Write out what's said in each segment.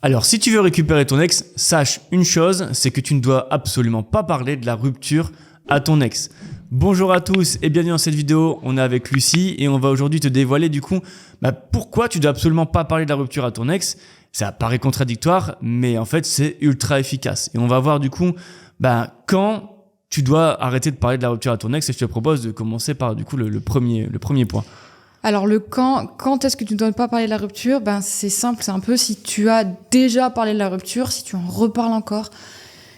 Alors, si tu veux récupérer ton ex, sache une chose, c'est que tu ne dois absolument pas parler de la rupture à ton ex. Bonjour à tous et bienvenue dans cette vidéo. On est avec Lucie et on va aujourd'hui te dévoiler du coup pourquoi tu dois absolument pas parler de la rupture à ton ex. Ça paraît contradictoire, mais en fait c'est ultra efficace. Et on va voir du coup quand tu dois arrêter de parler de la rupture à ton ex. Et je te propose de commencer par du coup le premier point. Alors quand est-ce que tu ne dois pas parler de la rupture ? C'est simple, c'est un peu si tu as déjà parlé de la rupture, si tu en reparles encore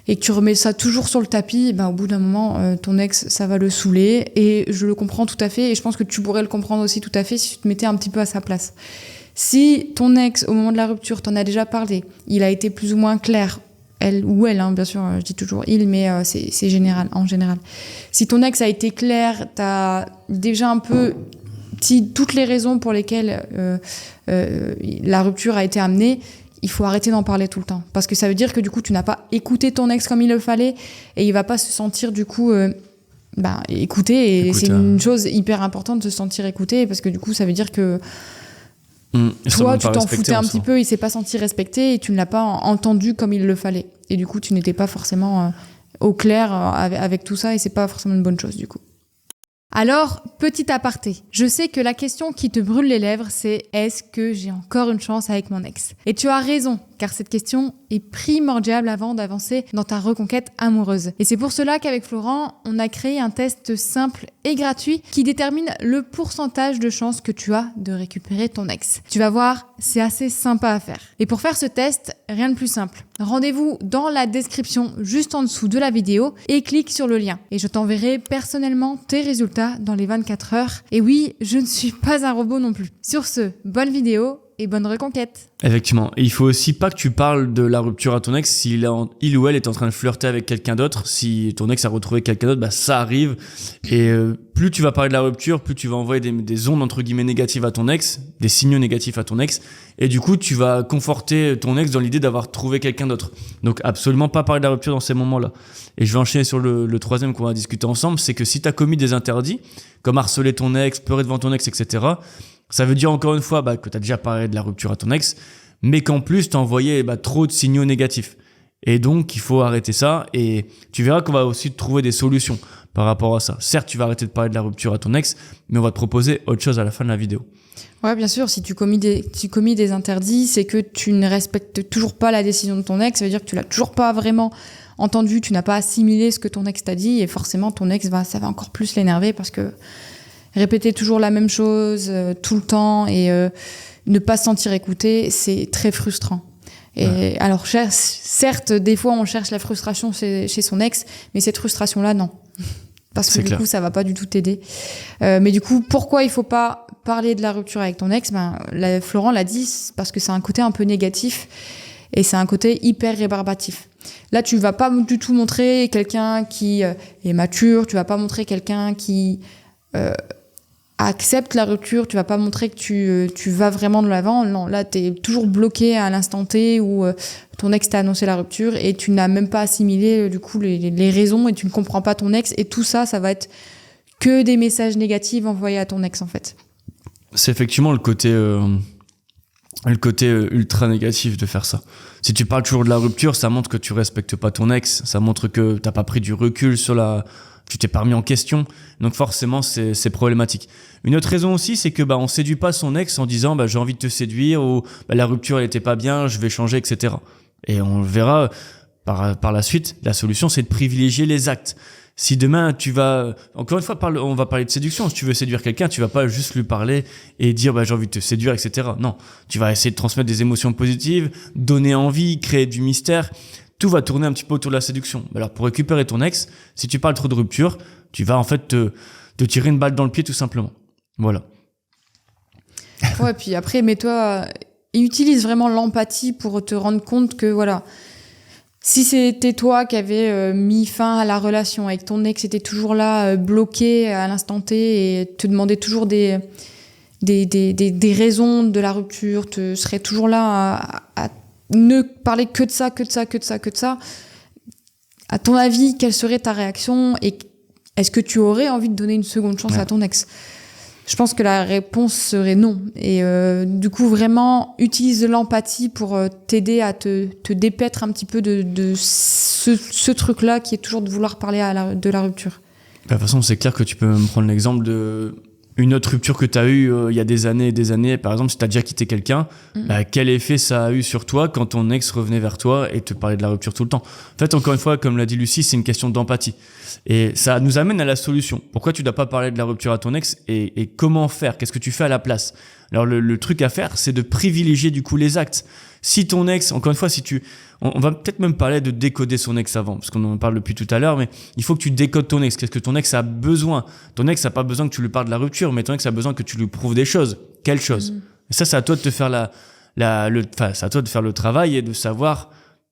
et que tu remets ça toujours sur le tapis, au bout d'un moment, ton ex, ça va le saouler. Et je le comprends tout à fait et je pense que tu pourrais le comprendre aussi tout à fait si tu te mettais un petit peu à sa place. Si ton ex, au moment de la rupture, t'en as déjà parlé, il a été plus ou moins clair, elle ou elle, bien sûr, je dis toujours il, mais c'est général, en général. Si ton ex a été clair, t'as déjà un peu toutes les raisons pour lesquelles la rupture a été amenée, il faut arrêter d'en parler tout le temps. Parce que ça veut dire que du coup, tu n'as pas écouté ton ex comme il le fallait et il va pas se sentir du coup écouté. Et c'est une chose hyper importante de se sentir écouté parce que du coup, ça veut dire que toi, tu t'en foutais un petit peu, il s'est pas senti respecté et tu ne l'as pas entendu comme il le fallait. Et du coup, tu n'étais pas forcément au clair avec tout ça et c'est pas forcément une bonne chose du coup. Alors, petit aparté, je sais que la question qui te brûle les lèvres, c'est « Est-ce que j'ai encore une chance avec mon ex ?» Et tu as raison, car cette question est primordiale avant d'avancer dans ta reconquête amoureuse. Et c'est pour cela qu'avec Florent, on a créé un test simple et gratuit qui détermine le pourcentage de chances que tu as de récupérer ton ex. Tu vas voir, c'est assez sympa à faire. Et pour faire ce test, rien de plus simple. Rendez-vous dans la description juste en dessous de la vidéo et clique sur le lien. Et je t'enverrai personnellement tes résultats dans les 24 heures. Et oui, je ne suis pas un robot non plus. Sur ce, bonne vidéo et bonne reconquête. Effectivement. Et il faut aussi pas que tu parles de la rupture à ton ex si il ou elle est en train de flirter avec quelqu'un d'autre. Si ton ex a retrouvé quelqu'un d'autre, ça arrive. Et plus tu vas parler de la rupture, plus tu vas envoyer des ondes entre guillemets négatives à ton ex, des signaux négatifs à ton ex. Et du coup, tu vas conforter ton ex dans l'idée d'avoir trouvé quelqu'un d'autre. Donc absolument pas parler de la rupture dans ces moments-là. Et je vais enchaîner sur le troisième qu'on va discuter ensemble, c'est que si tu as commis des interdits, comme harceler ton ex, pleurer devant ton ex, etc., ça veut dire encore une fois que tu as déjà parlé de la rupture à ton ex, mais qu'en plus tu as envoyé trop de signaux négatifs. Et donc il faut arrêter ça et tu verras qu'on va aussi trouver des solutions par rapport à ça. Certes, tu vas arrêter de parler de la rupture à ton ex, mais on va te proposer autre chose à la fin de la vidéo. Ouais, bien sûr, si tu commis des interdits, c'est que tu ne respectes toujours pas la décision de ton ex, ça veut dire que tu l'as toujours pas vraiment entendu, tu n'as pas assimilé ce que ton ex t'a dit et forcément ton ex ça va encore plus l'énerver parce que répéter toujours la même chose tout le temps et ne pas se sentir écouté, c'est très frustrant. Et ouais. Alors certes, des fois on cherche la frustration chez son ex, mais cette frustration-là, non. Parce que du coup, ça va pas du tout t'aider. Mais du coup, pourquoi il faut pas parler de la rupture avec ton ex ? Florent l'a dit, parce que c'est un côté un peu négatif et c'est un côté hyper rébarbatif. Là, tu vas pas du tout montrer quelqu'un qui est mature, tu vas pas montrer quelqu'un qui accepte la rupture, tu vas pas montrer que tu vas vraiment de l'avant. Non, là, t'es toujours bloqué à l'instant T où ton ex t'a annoncé la rupture et tu n'as même pas assimilé du coup les raisons et tu ne comprends pas ton ex et tout ça, ça va être que des messages négatifs envoyés à ton ex en fait. C'est effectivement le côté ultra négatif de faire ça. Si tu parles toujours de la rupture, ça montre que tu respectes pas ton ex, ça montre que t'as pas pris du recul tu t'es pas remis en question, donc forcément c'est problématique. Une autre raison aussi, c'est que on séduit pas son ex en disant j'ai envie de te séduire ou la rupture elle était pas bien, je vais changer, etc. Et on le verra par la suite. La solution c'est de privilégier les actes. Si demain tu vas, encore une fois, on va parler de séduction. Si tu veux séduire quelqu'un, tu vas pas juste lui parler et dire j'ai envie de te séduire, etc. Non, tu vas essayer de transmettre des émotions positives, donner envie, créer du mystère. Tout va tourner un petit peu autour de la séduction. Alors pour récupérer ton ex, si tu parles trop de rupture, tu vas en fait te tirer une balle dans le pied tout simplement. Voilà. Ouais, puis après, utilise vraiment l'empathie pour te rendre compte que voilà, si c'était toi qui avais mis fin à la relation et que ton ex était toujours là, bloqué à l'instant T et te demandait toujours des raisons de la rupture, te serais toujours là à ne parler que de ça. À ton avis, quelle serait ta réaction et est-ce que tu aurais envie de donner une seconde chance à ton ex ? Je pense que la réponse serait non. Et du coup, vraiment, utilise de l'empathie pour t'aider à te dépaître un petit peu de ce truc-là qui est toujours de vouloir parler de la rupture. De toute façon, c'est clair que tu peux me prendre l'exemple de une autre rupture que tu as eue il y a des années et des années. Par exemple, si tu as déjà quitté quelqu'un, quel effet ça a eu sur toi quand ton ex revenait vers toi et te parlait de la rupture tout le temps? En fait, encore une fois, comme l'a dit Lucie, c'est une question d'empathie. Et ça nous amène à la solution. Pourquoi tu dois pas parler de la rupture à ton ex et comment faire? Qu'est-ce que tu fais à la place? Alors, le truc à faire, c'est de privilégier du coup les actes. Si ton ex, encore une fois, on va peut-être même parler de décoder son ex avant, parce qu'on en parle depuis tout à l'heure, mais il faut que tu décodes ton ex. Qu'est-ce que ton ex a besoin? Ton ex n'a pas besoin que tu lui parles de la rupture, mais ton ex a besoin que tu lui prouves des choses. Quelles choses? Et ça, c'est à toi de te faire c'est à toi de faire le travail et de savoir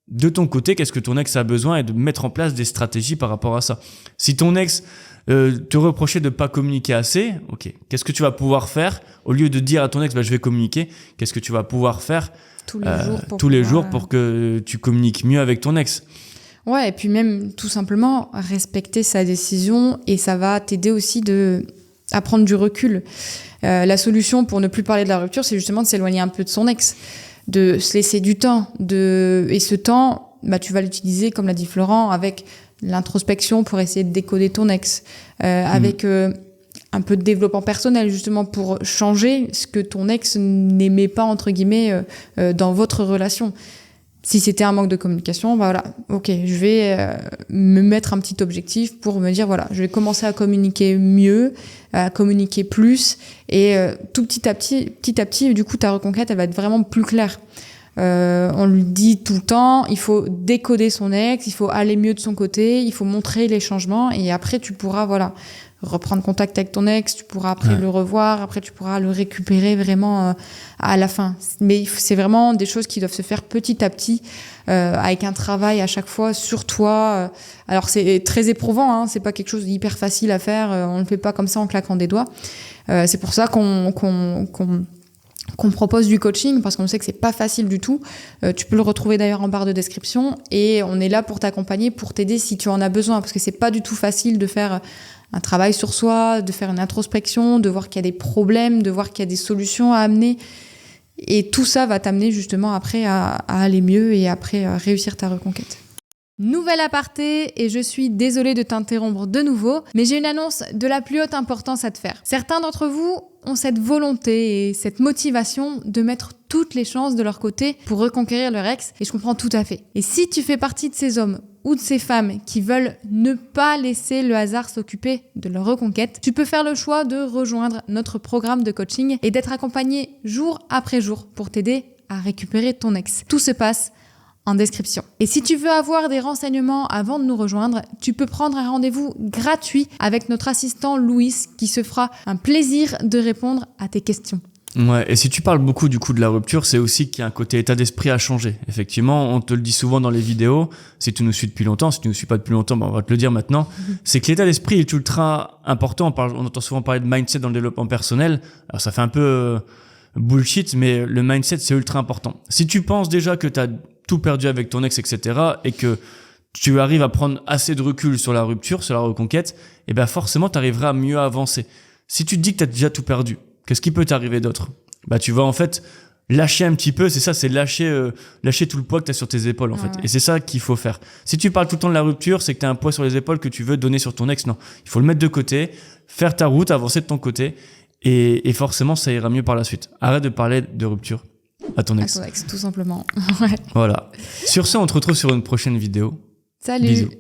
de ton côté qu'est-ce que ton ex a besoin et de mettre en place des stratégies par rapport à ça. Si ton ex te reprochait de pas communiquer assez, ok, qu'est-ce que tu vas pouvoir faire au lieu de dire à ton ex je vais communiquer? Qu'est-ce que tu vas pouvoir faire tous les jours pour que tu communiques mieux avec ton ex? Ouais, et puis même tout simplement respecter sa décision, et ça va t'aider aussi à prendre du recul. La solution pour ne plus parler de la rupture, c'est justement de s'éloigner un peu de son ex, de se laisser du temps, et ce temps, tu vas l'utiliser, comme l'a dit Florent, avec l'introspection pour essayer de décoder ton ex, avec un peu de développement personnel, justement, pour changer ce que ton ex n'aimait pas, entre guillemets, dans votre relation. Si c'était un manque de communication, voilà, ok, je vais me mettre un petit objectif pour me dire, voilà, je vais commencer à communiquer mieux, à communiquer plus, et tout petit à petit, du coup, ta reconquête, elle va être vraiment plus claire. On lui dit tout le temps, il faut décoder son ex, il faut aller mieux de son côté, il faut montrer les changements, et après, tu pourras, voilà, reprendre contact avec ton ex, tu pourras après le revoir, après tu pourras le récupérer vraiment à la fin. Mais c'est vraiment des choses qui doivent se faire petit à petit, avec un travail à chaque fois sur toi. Alors c'est très éprouvant, hein, c'est pas quelque chose d'hyper facile à faire, on le fait pas comme ça en claquant des doigts. C'est pour ça qu'on propose du coaching, parce qu'on sait que c'est pas facile du tout. Tu peux le retrouver d'ailleurs en barre de description, et on est là pour t'accompagner, pour t'aider si tu en as besoin, parce que c'est pas du tout facile de faire un travail sur soi, de faire une introspection, de voir qu'il y a des problèmes, de voir qu'il y a des solutions à amener. Et tout ça va t'amener justement après à aller mieux et après à réussir ta reconquête. Nouvelle aparté, et je suis désolée de t'interrompre de nouveau, mais j'ai une annonce de la plus haute importance à te faire. Certains d'entre vous ont cette volonté et cette motivation de mettre toutes les chances de leur côté pour reconquérir leur ex, et je comprends tout à fait. Et si tu fais partie de ces hommes ou de ces femmes qui veulent ne pas laisser le hasard s'occuper de leur reconquête, tu peux faire le choix de rejoindre notre programme de coaching et d'être accompagné jour après jour pour t'aider à récupérer ton ex. Tout se passe en description. Et si tu veux avoir des renseignements avant de nous rejoindre, tu peux prendre un rendez-vous gratuit avec notre assistant Louis, qui se fera un plaisir de répondre à tes questions. Ouais, et si tu parles beaucoup du coup de la rupture, c'est aussi qu'il y a un côté état d'esprit à changer. Effectivement, on te le dit souvent dans les vidéos, si tu nous suis depuis longtemps, si tu nous suis pas depuis longtemps, on va te le dire maintenant, c'est que l'état d'esprit est ultra important. On entend souvent parler de mindset dans le développement personnel. Alors ça fait un peu bullshit, mais le mindset, c'est ultra important. Si tu penses déjà que tu as tout perdu avec ton ex, etc., et que tu arrives à prendre assez de recul sur la rupture, sur la reconquête, et ben forcément, tu arriveras à mieux avancer. Si tu te dis que tu as déjà tout perdu, qu'est-ce qui peut t'arriver d'autre? Tu vas en fait lâcher un petit peu, c'est ça, c'est lâcher tout le poids que tu as sur tes épaules en fait. Et c'est ça qu'il faut faire. Si tu parles tout le temps de la rupture, c'est que tu as un poids sur les épaules que tu veux donner sur ton ex. Non, il faut le mettre de côté, faire ta route, avancer de ton côté, et forcément, ça ira mieux par la suite. Arrête de parler de rupture à ton ex. À ton ex, tout simplement. Voilà. Sur ce, on te retrouve sur une prochaine vidéo. Salut. Bisous.